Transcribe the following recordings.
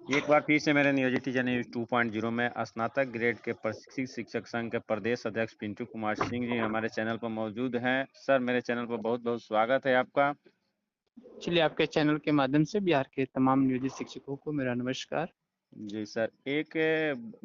एक बार फिर से मेरे नियोजित टीचर न्यूज 2.0 में स्नातक ग्रेड के प्रशिक्षित शिक्षक संघ के प्रदेश अध्यक्ष पिंटू कुमार सिंह जी हमारे चैनल पर मौजूद हैं। सर, मेरे चैनल पर बहुत बहुत स्वागत है आपका। चलिए, आपके चैनल के माध्यम से बिहार के तमाम नियोजित शिक्षकों को मेरा नमस्कार। जी सर, एक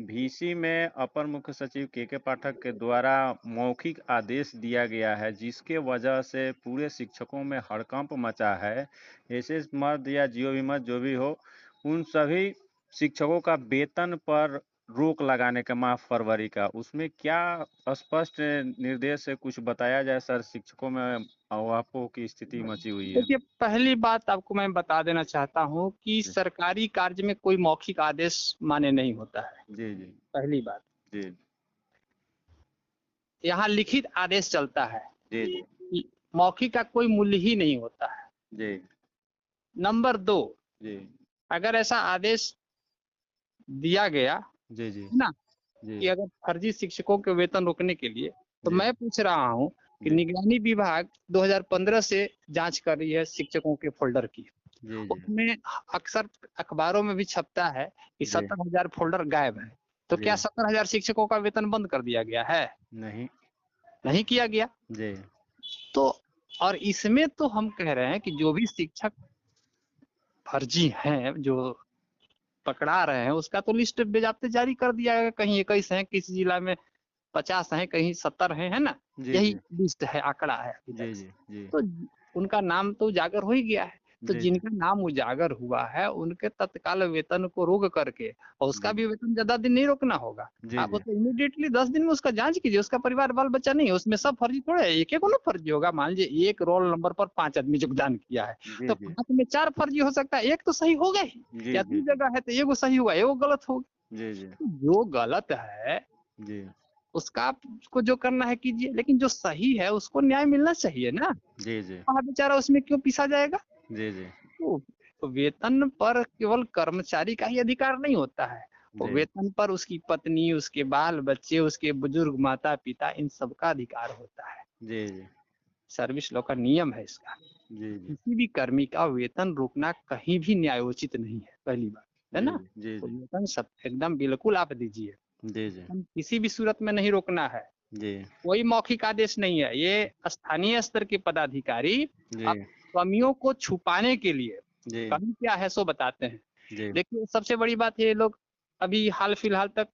VC में अपर मुख्य सचिव के पाठक के द्वारा मौखिक आदेश दिया गया है, जिसके वजह से पूरे शिक्षकों में हड़कंप मचा है। ऐसे मर्द या जियो भी मत जो भी हो, उन सभी शिक्षकों का वेतन पर रोक लगाने का माह फरवरी का, उसमें क्या स्पष्ट निर्देश है, कुछ बताया जाए सर। शिक्षकों में अवाकों की स्थिति मची हुई है। देखिए, पहली बात आपको मैं बता देना चाहता हूँ कि जी सरकारी कार्य में कोई मौखिक आदेश मान्य नहीं होता है। जी जी पहली बात, जी यहाँ लिखित आदेश चलता है, जी जी मौखिक का कोई मूल्य ही नहीं होता है। जी नंबर 2, जी अगर ऐसा आदेश दिया गया जी जी है ना जी कि अगर फर्जी शिक्षकों के वेतन रोकने के लिए, तो जी मैं पूछ रहा हूँ कि जी निगरानी विभाग 2015 से जांच कर रही है शिक्षकों के फोल्डर की। जी जी उसमें अक्सर अखबारों में भी छपता है कि जी 70,000 फोल्डर गायब है। तो जी क्या 70,000 शिक्षकों का वेतन बंद कर दिया गया है? नहीं। नहीं किया गया। जी तो और इसमें तो हम कह रहे हैं कि जो भी शिक्षक फर्जी हैं, जो पकड़ा रहे हैं, उसका तो लिस्ट बेजाप्ते जारी कर दिया है। कहीं 21 है, किसी जिला में 50 है, कहीं 70 है ना? जी यही जी लिस्ट है, आंकड़ा है अभी जी तक। जी जी तो उनका नाम तो उजागर हो ही गया है। तो जी जिनका नाम उजागर हुआ है, उनके तत्काल वेतन को रोक करके, और उसका जी भी वेतन ज्यादा दिन नहीं रोकना होगा। जी आप जी तो इमीडिएटली 10 दिन में उसका जांच कीजिए। उसका परिवार बाल बच्चा नहीं है, उसमें सब फर्जी थोड़े है। एक एक ना फर्जी होगा। मान लीजिए एक रोल नंबर पर 5 आदमी योगदान किया है, जी तो 5 में 4 फर्जी हो सकता है, एक तो सही हो गए ही। जी या जी 2 जगह है तो एगो सही हुआ, एगो गलत होगा। जी जी तो जो गलत है जी उसका आपको जो करना है कीजिए, लेकिन जो सही है उसको न्याय मिलना चाहिए ना। जी जी वहाँ बेचारा उसमें क्यों पीसा जाएगा? जी जी तो वेतन पर केवल कर्मचारी का ही अधिकार नहीं होता है। वो जी वेतन पर उसकी पत्नी, उसके बाल बच्चे, उसके बुजुर्ग माता पिता, इन सबका अधिकार होता है। जी जी सर्विस लॉ का नियम है इसका। जी जी किसी भी कर्मी का वेतन रोकना कहीं भी न्यायोचित नहीं है, पहली बात है जी ना। जी तो जी वेतन सब एकदम बिल्कुल आप दीजिए। जी जी वेतन किसी भी सूरत में नहीं रोकना है। जी कोई मौखिक आदेश नहीं है। ये स्थानीय स्तर के पदाधिकारी जी अब कमियों को छुपाने के लिए, जी कमी क्या है सो बताते हैं। जी देखिए, सबसे बड़ी बात ये लोग अभी हाल फिलहाल तक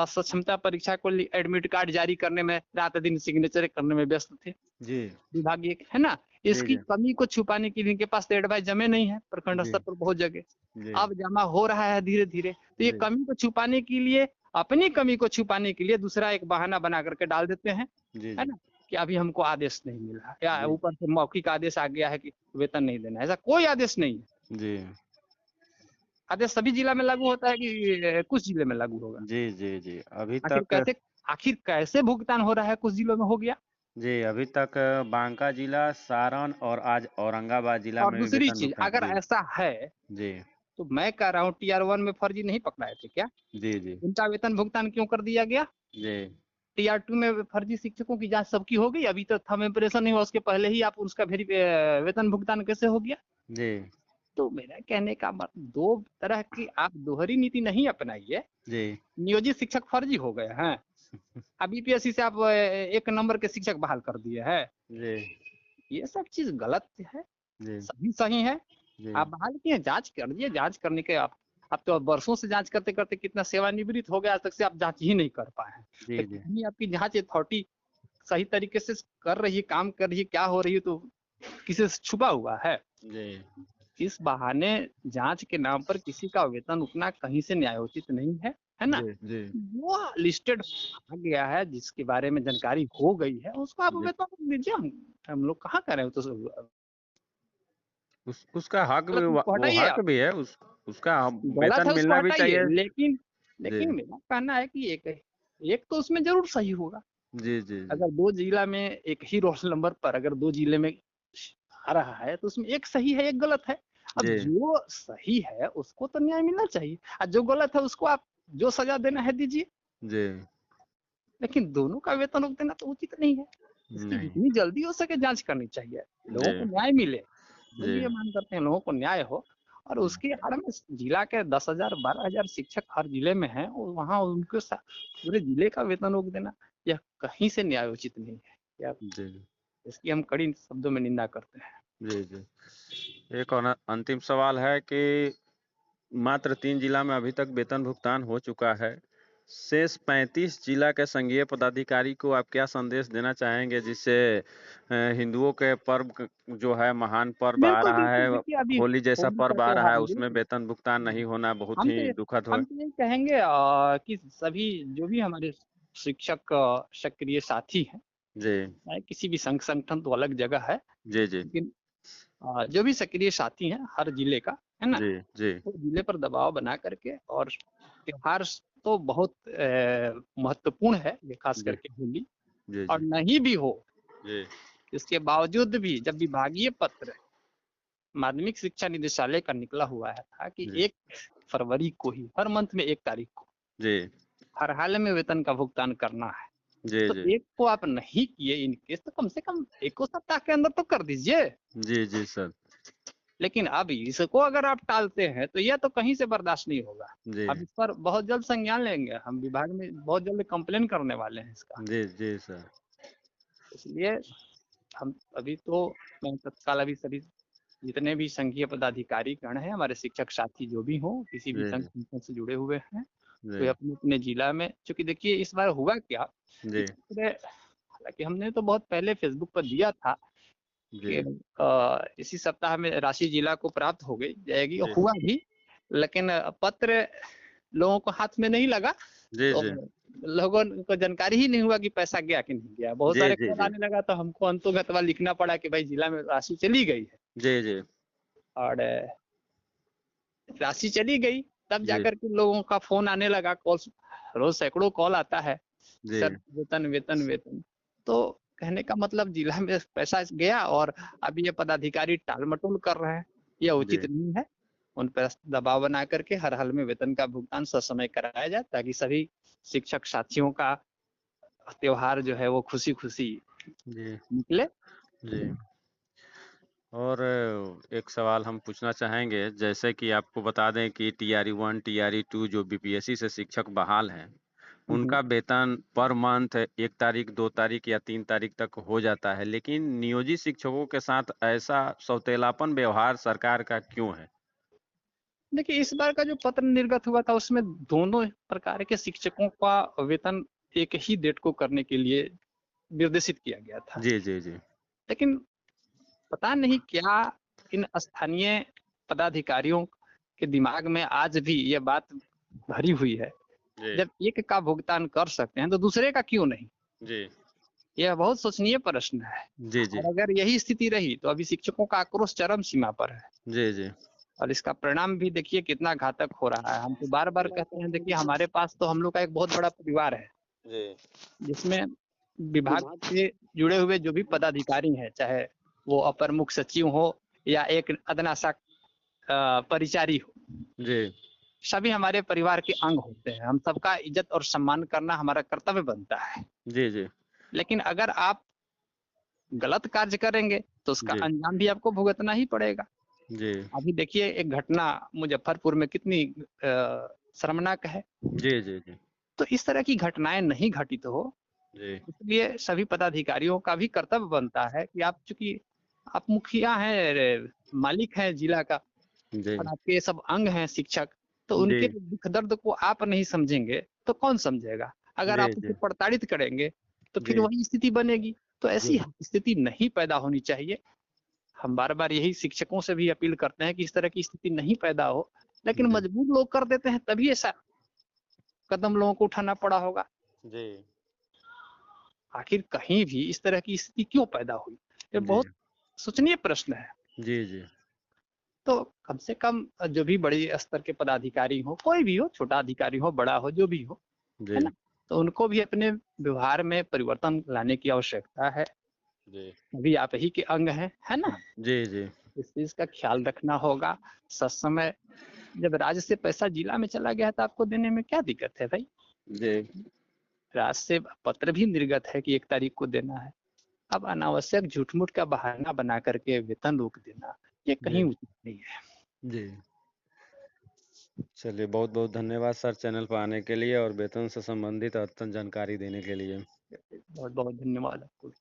सक्षमता परीक्षा को एडमिट कार्ड जारी करने में रात दिन सिग्नेचर करने में व्यस्त थे। जी विभागीय है ना। जी इसकी कमी को छुपाने के लिए इनके पास तो एडवाइस जमे नहीं है प्रखंड जी स्तर पर बहुत जगह। जी अब जमा हो रहा है धीरे धीरे। तो ये जी कमी को छुपाने के लिए, अपनी कमी को छुपाने के लिए दूसरा एक बहाना बना करके डाल देते हैं, जी है जी ना, कि अभी हमको आदेश नहीं मिला, या जी ऊपर से मौखिक आदेश आ गया है कि वेतन नहीं देना। ऐसा कोई आदेश नहीं है। जी आदेश सभी जिला में लागू होता है कि कुछ जिले में लागू होगा? जी जी जी अभी आखिर तक कैसे आखिर कैसे भुगतान हो रहा है? कुछ जिलों में हो गया। जी अभी तक बांका जिला, सारण और आज औरंगाबाद जिला और में भी दूसरी वेतन चीज, भुगतान। अगर जी ऐसा है जी तो मैं कह रहा हूँ TR1 में फर्जी नहीं पकड़ाए थे क्या? जी जी उनका वेतन भुगतान क्यों कर दिया गया? जी TR2 में फर्जी शिक्षकों की जांच सबकी हो गई, अभी तक थम इम्प्रेशन नहीं हुआ, उसके पहले ही आप उसका वेतन भुगतान कैसे हो गया? जी तो मेरा कहने का मतलब, दो तरह की आप दोहरी नीति नहीं अपनाइए। जी नियोजित शिक्षक फर्जी हो गए हैं, अब यूपीएससी से आप 1 नंबर के शिक्षक बहाल कर दिए हैं। जी ये सब चीज गलत है। जी सभी सही है। जी आप बहाल किए, जांच कर दिए। जांच करने के आप तो वर्षों से जांच करते करते कितना सेवानिवृत्त हो गया, आज तक से आप जांच ही नहीं कर पाए हैं। जी तो जी कहीं आपकी जांच अथॉरिटी सही तरीके से कर रही है, काम कर रही है, क्या हो रही है, तो किसी से छुपा हुआ है? जी इस बहाने जांच के नाम पर किसी का वेतन उठना कहीं से न्यायोचित नहीं है ना। जी जी वो लिस्टेड आ गया है, जिसके बारे में जानकारी हो गई है, उसको आप जी वेतन दीजिए। हम लोग कहाँ कर रहे हो? तो उसका हक भी, गलत उसको वो हटाइए हक आप। भी है उसका गलत वेतन है उसको मिलना भी हटाइए, चाहिए। लेकिन जी लेकिन मेरा कहना है कि एक एक तो उसमें जरूर सही होगा। जी जी जी अगर 2 जिला में एक ही रोल नंबर पर अगर 2 जिले में आ रहा है, तो उसमें एक सही है, एक गलत है। अब जी जो सही है उसको तो न्याय मिलना चाहिए, और जो गलत है उसको आप जो सजा देना है दीजिए। जी लेकिन दोनों का वेतन रोक देना तो उचित नहीं है। इसकी नहीं। जितनी जल्दी हो सके जांच करनी चाहिए, लोगों जी को न्याय मिले। लोग जी ये मांग करते हैं लोगों को न्याय हो, और उसके आड़ में जिला के 10,000 12,000 शिक्षक हर जिले में हैं और वहाँ उनको पूरे जिले का वेतन रोक देना यह कहीं से न्यायोचित नहीं है। या जी इसकी हम कड़ी शब्दों में निंदा करते हैं। जी जी। एक और अंतिम सवाल है कि मात्र 3 जिला में अभी तक वेतन भुगतान हो चुका है। शेष 35 जिला के संघीय पदाधिकारी को आप क्या संदेश देना चाहेंगे, जिससे हिंदुओं के पर्व जो है, महान पर्व आ बिल्कुल रहा बिल्कुल, है, देखिए अभी होली जैसा होली का पर्व आ रहा त्योहार है, है, उसमें बिल्कुल। वेतन भुगतान नहीं होना बहुत हम ही तो दुखद हम है। तो यही कहेंगे कि सभी जो भी हमारे शिक्षक सक्रिय साथी हैं, जी चाहे किसी भी संगठन तो अलग जगह है, जी जी लेकिन जो भी सक्रिय साथी हैं हर जिले का, है ना, जी जी वो जिले पर दबाव बना करके, और त्योहार तो बहुत महत्वपूर्ण है ये, खास जी करके होली, जी और जी नहीं भी हो जी इसके बावजूद भी जब विभागीय पत्र माध्यमिक शिक्षा निदेशालय का निकला हुआ है था कि जी 1 फरवरी को ही, हर मंथ में 1 तारीख को जी हर हाल में वेतन का भुगतान करना है, जी तो जी एक को आप नहीं किए इन केस, तो कम से कम 1 सप्ताह के अंदर तो कर दीजिए। जी जी सर। लेकिन अब इसको अगर आप टालते हैं तो यह तो कहीं से बर्दाश्त नहीं होगा। जी हम इस पर बहुत जल्द संज्ञान लेंगे, हम विभाग में बहुत जल्द कंप्लेन करने वाले हैं इसका। जी जी सर। इसलिए हम अभी तो मैं तत्काल अभी सभी जितने भी संघीय पदाधिकारी गण हैं, हमारे शिक्षक साथी जो भी हों, किसी भी जी संघ जी संगठन से जुड़े हुए हैं, जी तो अपने अपने जिला में, क्योंकि देखिए इस बार हुआ क्या कि जी हालांकि हमने तो बहुत पहले फेसबुक पर दिया था कि जी इसी सप्ताह में राशि जिला को प्राप्त हो गई जाएगी, और जी हुआ भी, लेकिन पत्र लोगों को हाथ में नहीं लगा, जी तो जी लोगों को जानकारी ही नहीं हुआ कि पैसा गया कि नहीं गया। बहुत जी सारे जी कॉल जी आने लगा, तो हमको अंतोगत्वा लिखना पड़ा कि भाई जिला में राशि चली गई है, जी जी और राशि चली गई, तब जी जाकर के लोगों का फोन आने लगा, कॉल रोज सैकड़ों कॉल आता है, जी सर वेतन वेतन वेतन। तो कहने का मतलब जिला में पैसा गया और अभी ये पदाधिकारी टाल मटोल कर रहे हैं, यह उचित जी नहीं है। उन पर दबाव बना करके हर हाल में वेतन का भुगतान ससमय कराया जाए, ताकि सभी शिक्षक साथियों का त्योहार जो है वो खुशी खुशी जी निकले। जी। और एक सवाल हम पूछना चाहेंगे, जैसे कि आपको बता दें कि टीआरई 1 टीआरई 2 जो बीपीएससी से शिक्षक बहाल हैं, हम्म। उनका वेतन पर मंथ 1 तारीख 2 तारीख या 3 तारीख तक हो जाता है, लेकिन नियोजित शिक्षकों के साथ ऐसा सौतेलापन व्यवहार सरकार का क्यों है? देखिए इस बार का जो पत्र निर्गत हुआ था उसमें दोनों प्रकार के शिक्षकों का वेतन एक ही डेट को करने के लिए निर्देशित किया गया था, जी जी जी लेकिन पता नहीं क्या इन स्थानीय पदाधिकारियों के दिमाग में आज भी ये बात भरी हुई है, जी जब एक का भुगतान कर सकते हैं तो दूसरे का क्यों नहीं। जी यह बहुत सोचनीय प्रश्न है, जी जी और अगर यही स्थिति रही तो अभी शिक्षकों का आक्रोश चरम सीमा पर है, जी जी और इसका परिणाम भी देखिए कितना घातक हो रहा है। हम तो बार बार कहते हैं, देखिए हमारे पास तो हम लोग का एक बहुत बड़ा परिवार है, जी जिसमें विभाग से जुड़े हुए जो भी पदाधिकारी हैं, चाहे वो अपर मुख्य सचिव हो या एक अदना सा परिचारी हो, जी सभी हमारे परिवार के अंग होते हैं। हम सबका इज्जत और सम्मान करना हमारा कर्तव्य बनता है। जी जी लेकिन अगर आप गलत कार्य करेंगे तो उसका जी अंजाम भी आपको भुगतना ही पड़ेगा। जी अभी देखिए एक घटना मुजफ्फरपुर में कितनी शर्मनाक है। जी जी जी तो इस तरह की घटनाएं नहीं घटित हो, जी इसलिए सभी पदाधिकारियों का भी कर्तव्य बनता है कि आप, चूंकि आप मुखिया हैं, मालिक हैं जिला का, जी और आपके सब अंग हैं शिक्षक, तो जी उनके दुख दर्द को आप नहीं समझेंगे तो कौन समझेगा। अगर जी आप उसे जी प्रताड़ित करेंगे तो फिर जी वही स्थिति बनेगी। तो जी ऐसी स्थिति नहीं पैदा होनी चाहिए। हम बार बार यही शिक्षकों से भी अपील करते हैं कि इस तरह की स्थिति नहीं पैदा हो, लेकिन जी मजबूर लोग कर देते हैं, तभी ऐसा कदम लोगों को उठाना पड़ा होगा। जी आखिर कहीं भी इस तरह की स्थिति क्यों पैदा हुई, ये जी बहुत सोचनीय प्रश्न है। जी जी तो कम से कम जो भी बड़ी स्तर के पदाधिकारी हो, कोई भी हो, छोटा अधिकारी हो बड़ा हो जो भी हो, है जी ना, तो उनको भी अपने व्यवहार में परिवर्तन लाने की आवश्यकता है। जी अभी आप ही के अंग हैं, है ना, जी जी इस चीज का ख्याल रखना होगा। ससमय जब राज्य से पैसा जिला में चला गया तो आपको देने में क्या दिक्कत है भाई। जी राज्य से पत्र भी निर्गत है कि 1 तारीख को देना है। अब अनावश्यक झूठ मूठ का बहाना बना करके वेतन रोक देना, ये कहीं जी उचित नहीं है। जी चलिए, बहुत-बहुत धन्यवाद सर चैनल पर आने के लिए और वेतन से संबंधित अद्यतन जानकारी देने के लिए। बहुत बहुत धन्यवाद आपको।